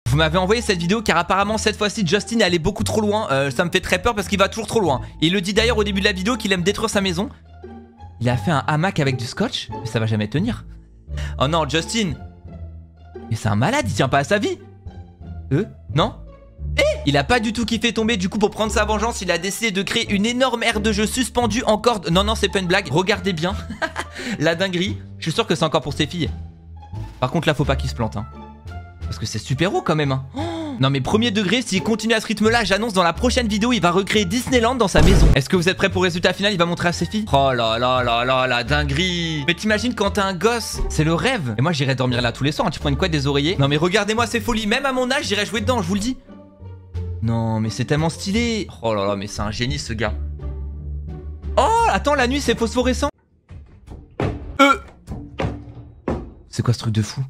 Vous m'avez envoyé cette vidéo car apparemment cette fois-ci Justin est allé beaucoup trop loin. Ça me fait très peur parce qu'il va toujours trop loin. Il le dit d'ailleurs au début de la vidéo qu'il aime détruire sa maison. Il a fait un hamac avec du scotch, mais ça va jamais tenir. Oh non, Justin. Mais c'est un malade, il tient pas à sa vie. Non. Il a pas du tout kiffé tomber, du coup pour prendre sa vengeance il a décidé de créer une énorme aire de jeu suspendue en corde. Non c'est pas une blague, regardez bien. La dinguerie, je suis sûr que c'est encore pour ses filles. Par contre là faut pas qu'il se plante hein. Parce que c'est super haut quand même hein. Non mais premier degré, s'il continue à ce rythme là, j'annonce dans la prochaine vidéo il va recréer Disneyland dans sa maison. Est-ce que vous êtes prêts pour le résultat final? Il va montrer à ses filles. Oh là là là là, la dinguerie. Mais t'imagines quand t'as un gosse, c'est le rêve. Et moi j'irais dormir là tous les soirs hein. Tu prends une couette, des oreillers. Non mais regardez-moi ces folies, même à mon âge j'irais jouer dedans, je vous le dis. Non mais c'est tellement stylé. Oh là là mais c'est un génie ce gars. Oh attends, la nuit c'est phosphorescent. C'est quoi ce truc de fou?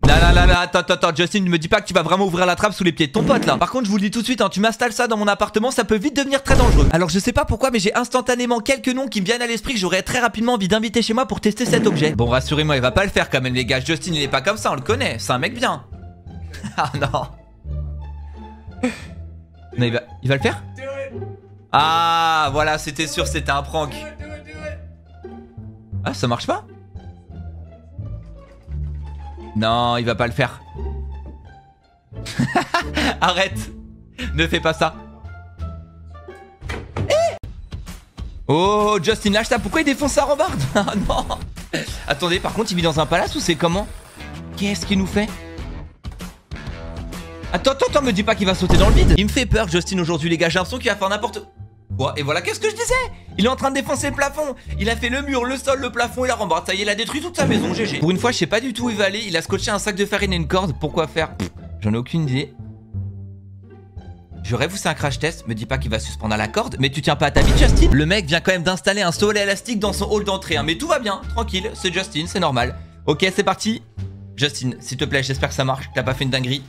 Là, attends, Justin, ne me dis pas que tu vas vraiment ouvrir la trappe sous les pieds de ton pote là. Par contre, je vous le dis tout de suite, hein, tu m'installes ça dans mon appartement, ça peut vite devenir très dangereux. Alors, je sais pas pourquoi, mais j'ai instantanément quelques noms qui me viennent à l'esprit que j'aurais très rapidement envie d'inviter chez moi pour tester cet objet. Bon, rassurez-moi, il va pas le faire quand même, les gars. Justin, il est pas comme ça, on le connaît. C'est un mec bien. Ah non. Non, il va le faire? Ah, voilà, c'était sûr, c'était un prank. Ah, ça marche pas? Non, il va pas le faire. Arrête. Ne fais pas ça. Oh, Justin, lâche ça. Pourquoi il défonce sa rambarde? Ah non. Attendez, par contre, il vit dans un palace ou c'est comment? Qu'est-ce qu'il nous fait? Attends, me dis pas qu'il va sauter dans le vide. Il me fait peur, Justin, aujourd'hui, les gars. J'ai l'impression qu'il va faire n'importe quoi. Et voilà, qu'est-ce que je disais? Il est en train de défoncer le plafond. Il a fait le mur, le sol, le plafond et la rambarde. Ça y est, il a détruit toute sa maison, GG. Pour une fois, je sais pas du tout où il va aller. Il a scotché un sac de farine et une corde. Pourquoi faire? J'en ai aucune idée. Je rêve où c'est un crash test. Me dis pas qu'il va suspendre à la corde. Mais tu tiens pas à ta vie, Justin? Le mec vient quand même d'installer un saut élastique dans son hall d'entrée. Hein. Mais tout va bien, tranquille. C'est Justin, c'est normal. Ok, c'est parti. Justin, s'il te plaît, j'espère que ça marche. T'as pas fait une dinguerie.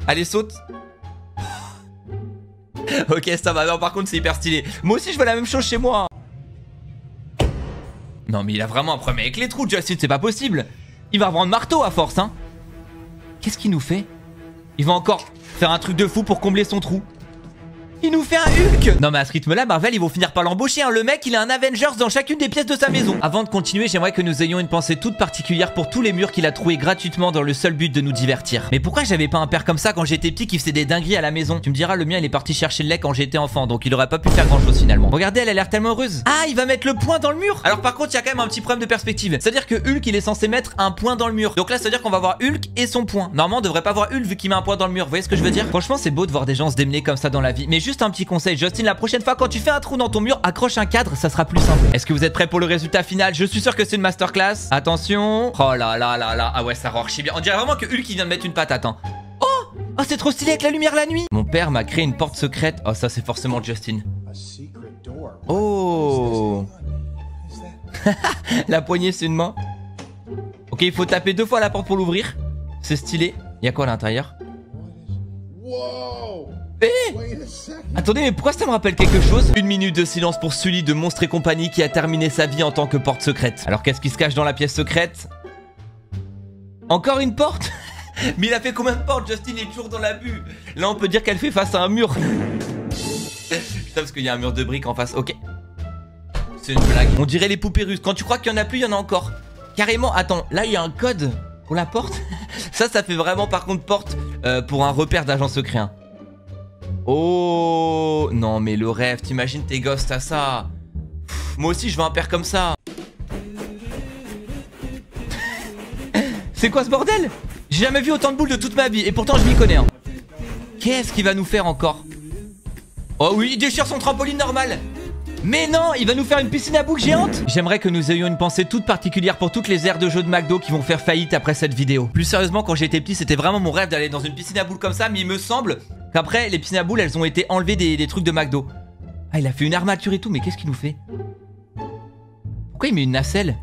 Allez, saute. Ok, ça va. Non, par contre, c'est hyper stylé. Moi aussi, je veux la même chose chez moi. Non, mais il a vraiment un problème avec les trous, Justin. C'est pas possible. Il va reprendre marteau à force, hein. Qu'est-ce qu'il nous fait? Il va encore faire un truc de fou pour combler son trou. Il nous fait un Hulk. Non mais à ce rythme-là, Marvel, ils vont finir par l'embaucher, hein. Le mec, il a un Avengers dans chacune des pièces de sa maison. Avant de continuer, j'aimerais que nous ayons une pensée toute particulière pour tous les murs qu'il a troués gratuitement dans le seul but de nous divertir. Mais pourquoi j'avais pas un père comme ça quand j'étais petit qui faisait des dingueries à la maison? Tu me diras, le mien, il est parti chercher le lait quand j'étais enfant, donc il aurait pas pu faire grand-chose finalement. Regardez, elle a l'air tellement heureuse. Ah, il va mettre le point dans le mur. Alors par contre, il y a quand même un petit problème de perspective. C'est-à-dire que Hulk, il est censé mettre un point dans le mur. Donc là, ça veut dire qu'on va voir Hulk et son point. Normalement, on devrait pas voir Hulk vu qu'il met un point dans le mur. Vous voyez ce que je veux dire? Franchement, c'est beau de voir des gens se démener comme ça dans la vie. Mais juste un petit conseil, Justin, la prochaine fois quand tu fais un trou dans ton mur, accroche un cadre, ça sera plus simple. Est-ce que vous êtes prêts pour le résultat final? Je suis sûr que c'est une masterclass. Attention. Oh là là là là. Ah ouais, ça archi bien. On dirait vraiment que Hulk il vient de mettre une patate, hein. Oh, c'est trop stylé avec la lumière la nuit. Mon père m'a créé une porte secrète. Oh, ça c'est forcément Justin. Oh. La poignée c'est une main. Ok, il faut taper 2 fois à la porte pour l'ouvrir. C'est stylé. Il y a quoi à l'intérieur? Attendez, mais pourquoi ça me rappelle quelque chose? Une minute de silence pour Sully de Monstres et compagnie qui a terminé sa vie en tant que porte secrète. Alors qu'est-ce qui se cache dans la pièce secrète? Encore une porte? Mais il a fait combien de portes? Justin est toujours dans l'abus. Là on peut dire qu'elle fait face à un mur. Putain, parce qu'il y a un mur de briques en face. Ok. C'est une blague. On dirait les poupées russes. Quand tu crois qu'il y en a plus, il y en a encore. Carrément, attends, là il y a un code pour la porte. Ça fait vraiment par contre porte pour un repère d'agent secret, hein. Oh non mais le rêve, t'imagines tes gosses t'as ça. Moi aussi je veux un père comme ça. C'est quoi ce bordel? J'ai jamais vu autant de boules de toute ma vie et pourtant je m'y connais, hein. Qu'est-ce qu'il va nous faire encore? Oh oui, il déchire son trampoline normal. Mais non, il va nous faire une piscine à boules géante. J'aimerais que nous ayons une pensée toute particulière pour toutes les aires de jeux de McDo qui vont faire faillite après cette vidéo. Plus sérieusement, quand j'étais petit, c'était vraiment mon rêve d'aller dans une piscine à boules comme ça. Mais il me semble qu'après, les piscines à boules, elles ont été enlevées des trucs de McDo. Ah, il a fait une armature et tout, mais qu'est-ce qu'il nous fait? Pourquoi il met une nacelle?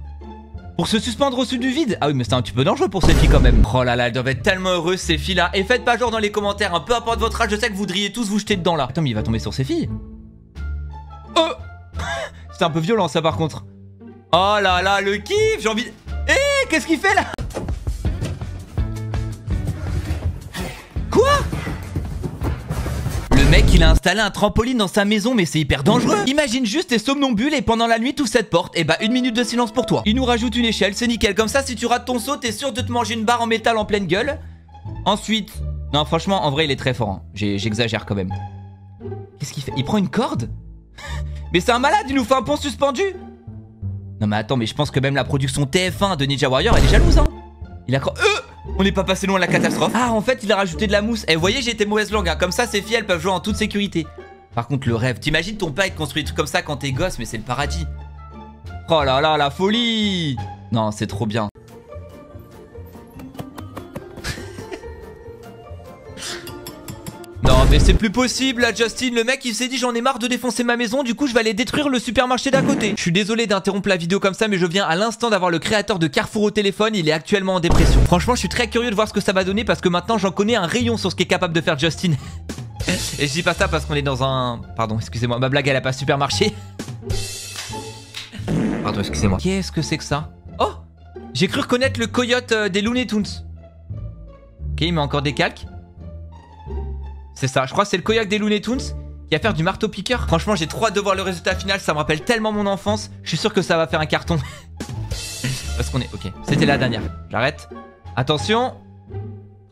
Pour se suspendre au-dessus du vide? Ah oui, mais c'est un petit peu dangereux pour ces filles quand même. Oh là là, elles doivent être tellement heureuses ces filles-là. Et faites pas genre dans les commentaires, hein, peu importe votre âge, je sais que vous voudriez tous vous jeter dedans là. Attends, mais il va tomber sur ses filles. Oh. C'est un peu violent ça par contre. Oh là là, le kiff, j'ai envie... Eh, qu'est-ce qu'il fait là? il a installé un trampoline dans sa maison, mais c'est hyper dangereux. Imagine juste t'es somnambule et pendant la nuit t'ouvres cette porte. Et bah 1 minute de silence pour toi. Il nous rajoute une échelle, c'est nickel. Comme ça si tu rates ton saut, t'es sûr de te manger une barre en métal en pleine gueule. Ensuite, non franchement en vrai il est très fort hein. J'exagère quand même. Qu'est-ce qu'il fait? Il prend une corde? Mais c'est un malade, il nous fait un pont suspendu. Non mais attends, mais je pense que même la production TF1 de Ninja Warrior elle est jalouse hein. Il a on n'est pas passé loin de la catastrophe. Ah en fait il a rajouté de la mousse. Et vous voyez j'ai été mauvaise langue hein. Comme ça ces filles elles peuvent jouer en toute sécurité. Par contre le rêve, t'imagines ton père il te construit des trucs comme ça quand t'es gosse, mais c'est le paradis. Oh là là la folie. Non c'est trop bien. Non mais c'est plus possible là Justin, le mec il s'est dit j'en ai marre de défoncer ma maison, du coup je vais aller détruire le supermarché d'à côté. Je suis désolé d'interrompre la vidéo comme ça mais je viens à l'instant d'avoir le créateur de Carrefour au téléphone, il est actuellement en dépression. Franchement je suis très curieux de voir ce que ça va donner parce que maintenant j'en connais un rayon sur ce qu'est capable de faire Justin. Et je dis pas ça parce qu'on est dans un... Pardon excusez-moi, ma blague elle a pas super marché. Pardon excusez-moi. Qu'est-ce que c'est que ça? Oh, j'ai cru reconnaître le coyote des Looney Tunes. Ok il met encore des calques. C'est ça, je crois que c'est le coyote des Looney Tunes qui va faire du marteau-piqueur. Franchement, j'ai trop hâte de voir le résultat final, ça me rappelle tellement mon enfance. Je suis sûr que ça va faire un carton. Parce qu'on est... Ok, c'était la dernière. J'arrête. Attention.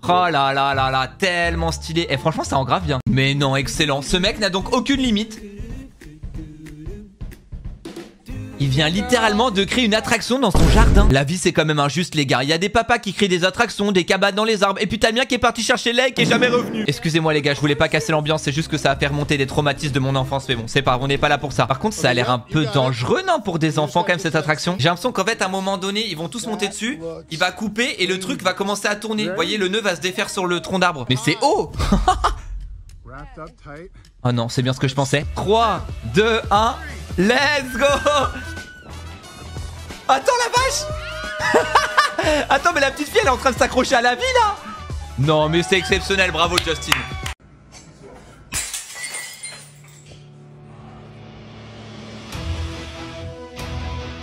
Oh là là là là, tellement stylé. Et franchement, ça engrave bien. Mais non, excellent. Ce mec n'a donc aucune limite. Il vient littéralement de créer une attraction dans son jardin. La vie c'est quand même injuste les gars. Il y a des papas qui créent des attractions, des cabanes dans les arbres. Et puis t'as le mien qui est parti chercher l'aigle qui est jamais revenu. Excusez-moi les gars, je voulais pas casser l'ambiance. C'est juste que ça a fait remonter des traumatismes de mon enfance. Mais bon, c'est pas grave, on n'est pas là pour ça. Par contre ça a l'air un peu dangereux non pour des enfants quand même cette attraction. J'ai l'impression qu'en fait à un moment donné ils vont tous monter dessus. Il va couper et le truc va commencer à tourner. Vous voyez le nœud va se défaire sur le tronc d'arbre. Mais c'est haut. Oh non c'est bien ce que je pensais. 3, 2, 1, let's go. Attends la vache. Attends mais la petite fille elle est en train de s'accrocher à la vie là. Non mais c'est exceptionnel, bravo Justin.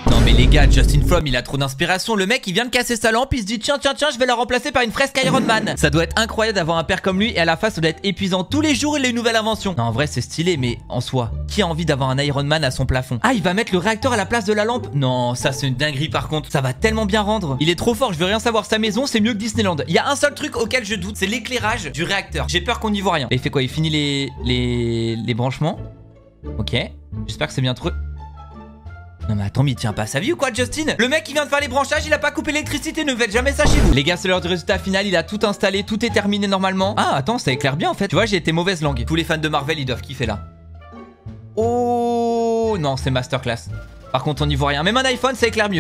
Non mais les gars, Justin Flom il a trop d'inspiration. Le mec il vient de casser sa lampe, il se dit tiens je vais la remplacer par une fresque Iron Man. Ça doit être incroyable d'avoir un père comme lui. Et à la fin ça doit être épuisant. Tous les jours il a une nouvelle invention. Non en vrai c'est stylé mais en soi, qui a envie d'avoir un Iron Man à son plafond? Ah il va mettre le réacteur à la place de la lampe. Non ça c'est une dinguerie par contre. Ça va tellement bien rendre. Il est trop fort, je veux rien savoir. Sa maison c'est mieux que Disneyland. Il y a un seul truc auquel je doute, c'est l'éclairage du réacteur. J'ai peur qu'on n'y voit rien. Et il fait quoi? Il finit les branchements. Ok, j'espère que c'est bien trop. Non mais attends mais il tient pas à sa vie ou quoi Justin? Le mec qui vient de faire les branchages il a pas coupé l'électricité, ne faites jamais ça chez vous. Les gars c'est l'heure du résultat final, il a tout installé, tout est terminé normalement. Ah attends ça éclaire bien en fait. Tu vois j'ai été mauvaise langue. Tous les fans de Marvel ils doivent kiffer là. Oh non c'est masterclass. Par contre on n'y voit rien, même un iPhone ça éclaire mieux.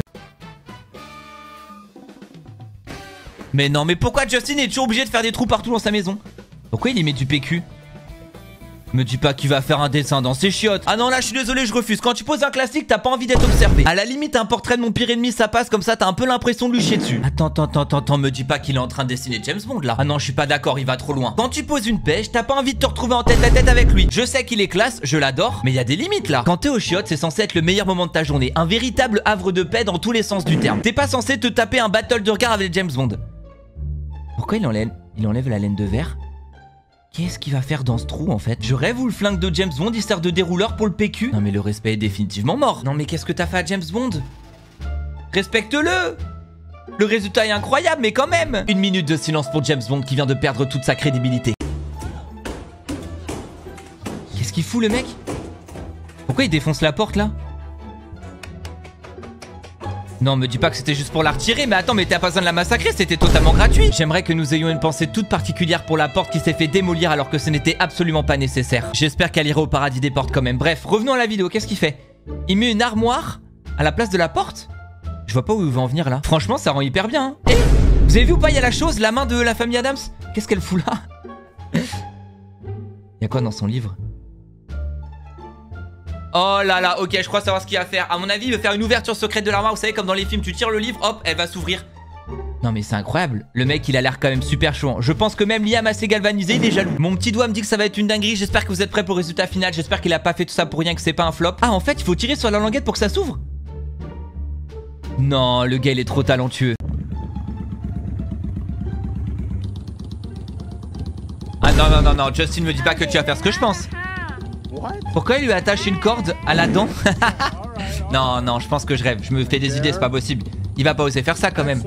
Mais non mais pourquoi Justin est toujours obligé de faire des trous partout dans sa maison? Pourquoi il y met du PQ? Me dis pas qu'il va faire un dessin dans ses chiottes. Ah non là je suis désolé je refuse. Quand tu poses un classique t'as pas envie d'être observé. À la limite un portrait de mon pire ennemi ça passe, comme ça t'as un peu l'impression de lui chier dessus. Attends, me dis pas qu'il est en train de dessiner James Bond là. Ah non je suis pas d'accord, il va trop loin. Quand tu poses une pêche t'as pas envie de te retrouver en tête à tête avec lui. Je sais qu'il est classe, je l'adore, mais il y a des limites là. Quand t'es aux chiottes c'est censé être le meilleur moment de ta journée. Un véritable havre de paix dans tous les sens du terme. T'es pas censé te taper un battle de regard avec James Bond. Pourquoi il enlève la laine de verre? Qu'est-ce qu'il va faire dans ce trou en fait? Je rêve où le flingue de James Bond il sert de dérouleur pour le PQ. Non mais le respect est définitivement mort. Non mais qu'est-ce que t'as fait à James Bond? Respecte-le. Le résultat est incroyable mais quand même. 1 minute de silence pour James Bond qui vient de perdre toute sa crédibilité. Qu'est-ce qu'il fout le mec? Pourquoi il défonce la porte là? Non, me dis pas que c'était juste pour la retirer, mais attends, mais t'as pas besoin de la massacrer, c'était totalement gratuit. J'aimerais que nous ayons une pensée toute particulière pour la porte qui s'est fait démolir alors que ce n'était absolument pas nécessaire. J'espère qu'elle ira au paradis des portes quand même. Bref, revenons à la vidéo, qu'est-ce qu'il fait? Il met une armoire à la place de la porte? Je vois pas où il va en venir là. Franchement, ça rend hyper bien. Hein. Vous avez vu ou pas, il y a la chose, la main de la famille Adams? Qu'est-ce qu'elle fout là? Il y a quoi dans son livre? Oh là là, ok, je crois savoir ce qu'il va faire. À mon avis, il veut faire une ouverture secrète de l'armoire. Vous savez, comme dans les films, tu tires le livre, hop, elle va s'ouvrir. Non mais c'est incroyable. Le mec, il a l'air quand même super chaud. Je pense que même Liam assez galvanisé, il est jaloux. Mon petit doigt me dit que ça va être une dinguerie. J'espère que vous êtes prêts pour le résultat final. J'espère qu'il a pas fait tout ça pour rien, que c'est pas un flop. Ah, en fait, il faut tirer sur la languette pour que ça s'ouvre. Non, le gars, il est trop talentueux. Ah non, Justin me dit pas que tu vas faire ce que je pense. Pourquoi il lui attache une corde à la dent? Non, je pense que je rêve. Je me fais des idées, c'est pas possible. Il va pas oser faire ça quand même.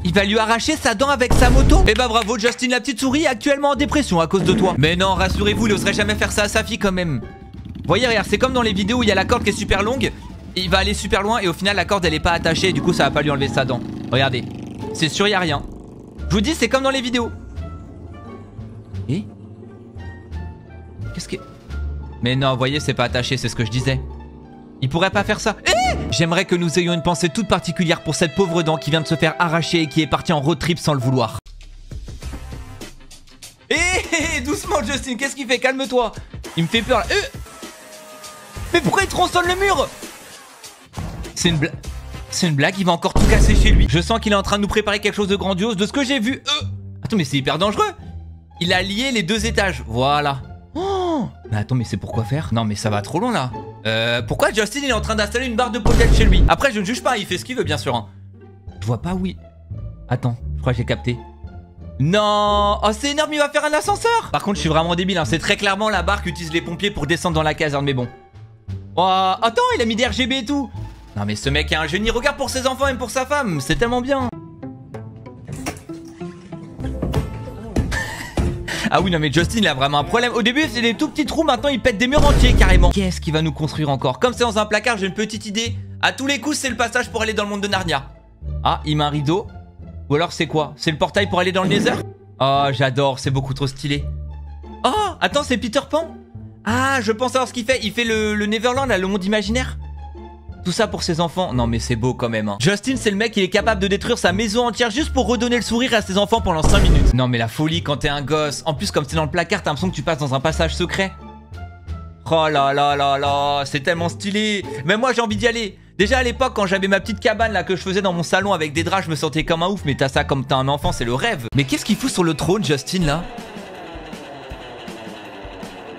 Il va lui arracher sa dent avec sa moto. Eh bah bravo Justin, la petite souris est actuellement en dépression à cause de toi. Mais non, rassurez-vous, il oserait jamais faire ça à sa fille quand même. Voyez, regarde, c'est comme dans les vidéos où il y a la corde qui est super longue. Il va aller super loin et au final la corde elle est pas attachée et du coup ça va pas lui enlever sa dent. Regardez, c'est sûr, y a rien. Je vous dis, c'est comme dans les vidéos. Et qu'est-ce que... Mais non, vous voyez, c'est pas attaché, c'est ce que je disais. Il pourrait pas faire ça. J'aimerais que nous ayons une pensée toute particulière pour cette pauvre dent qui vient de se faire arracher et qui est partie en road trip sans le vouloir. Doucement Justin, qu'est-ce qu'il fait? Calme-toi. Il me fait peur là. Mais pourquoi il tronçonne le mur? C'est une blague. C'est une blague, il va encore tout casser chez lui. Je sens qu'il est en train de nous préparer quelque chose de grandiose. De ce que j'ai vu. Attends, mais c'est hyper dangereux. Il a lié les 2 étages. Voilà. Oh, mais attends, mais c'est pourquoi faire? Non, mais ça va trop loin là. Pourquoi Justin il est en train d'installer une barre de potette chez lui? Après, je ne juge pas, il fait ce qu'il veut, bien sûr. Hein. Je vois pas où il... Attends, je crois que j'ai capté. Non. Oh, c'est énorme, il va faire un ascenseur. Par contre, je suis vraiment débile. Hein. C'est très clairement la barre qu'utilisent les pompiers pour descendre dans la caserne, mais bon. Oh, attends, il a mis des RGB et tout. Non, mais ce mec est un génie. Regarde pour ses enfants et pour sa femme. C'est tellement bien. Ah oui, non mais Justin il a vraiment un problème. Au début c'est des tout petits trous, maintenant il pète des murs entiers carrément. Qu'est-ce qu'il va nous construire encore? Comme c'est dans un placard, j'ai une petite idée. À tous les coups c'est le passage pour aller dans le monde de Narnia. Ah, il met un rideau. Ou alors c'est quoi? C'est le portail pour aller dans le Nether? Oh, j'adore, c'est beaucoup trop stylé. Oh, attends, c'est Peter Pan? Ah, je pense savoir ce qu'il fait. Il fait le Neverland, là, le monde imaginaire. Tout ça pour ses enfants. Non mais c'est beau quand même hein. Justin c'est le mec, il est capable de détruire sa maison entière juste pour redonner le sourire à ses enfants pendant 5 minutes. Non mais la folie quand t'es un gosse. En plus comme c'est dans le placard, t'as l'impression que tu passes dans un passage secret. Oh là là là là, c'est tellement stylé. Mais moi j'ai envie d'y aller. Déjà à l'époque quand j'avais ma petite cabane là que je faisais dans mon salon avec des draps, je me sentais comme un ouf. Mais t'as ça comme t'as un enfant, c'est le rêve. Mais qu'est-ce qu'il fout sur le trône Justin là?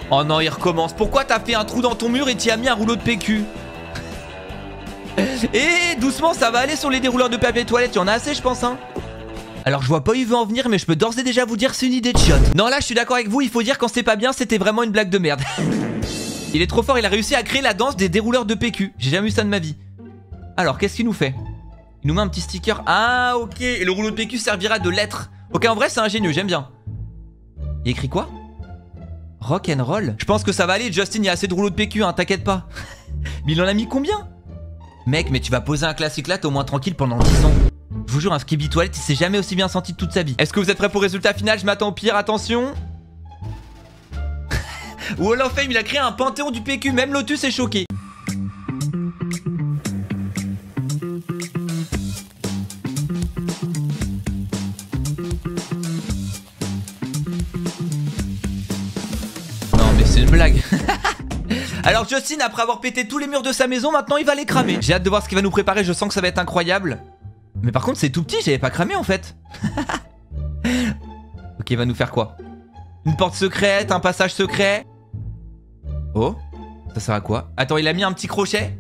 Oh non, il recommence. Pourquoi t'as fait un trou dans ton mur et t'y as mis un rouleau de PQ? Et doucement ça va aller sur les dérouleurs de papier toilette. Il y en a assez je pense hein. Alors je vois pas où il veut en venir, mais je peux d'ores et déjà vous dire c'est une idée de chiotte. Non là je suis d'accord avec vous, il faut dire quand c'est pas bien, c'était vraiment une blague de merde. Il est trop fort, il a réussi à créer la danse des dérouleurs de PQ. J'ai jamais vu ça de ma vie. Alors qu'est-ce qu'il nous fait? Il nous met un petit sticker. Ah ok, et le rouleau de PQ servira de lettres. Ok, en vrai c'est ingénieux, j'aime bien. Il écrit quoi? Rock and roll. Je pense que ça va aller Justin, il y a assez de rouleaux de PQ hein, t'inquiète pas. Mais il en a mis combien? Mec, mais tu vas poser un classique là, t'es au moins tranquille pendant 10 ans. Je vous jure, un Skibidi Toilette, il s'est jamais aussi bien senti de toute sa vie. Est-ce que vous êtes prêts pour le résultat final? Je m'attends au pire, attention. Wall of Fame, il a créé un panthéon du PQ, même Lotus est choqué. Non mais c'est une blague. Alors Justin, après avoir pété tous les murs de sa maison, maintenant il va les cramer. J'ai hâte de voir ce qu'il va nous préparer, je sens que ça va être incroyable. Mais par contre c'est tout petit, j'avais pas cramé en fait. Ok, il va nous faire quoi? Une porte secrète, un passage secret. Oh, ça sert à quoi? Attends, il a mis un petit crochet.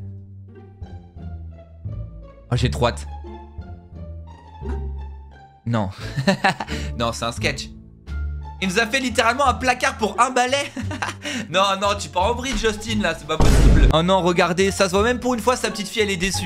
Oh, j'ai trop hâte. Non. Non, c'est un sketch. Il nous a fait littéralement un placard pour un balai. Non, non, tu pars en bride Justin là, c'est pas possible. Oh non, regardez, ça se voit même pour une fois, sa petite fille elle est déçue.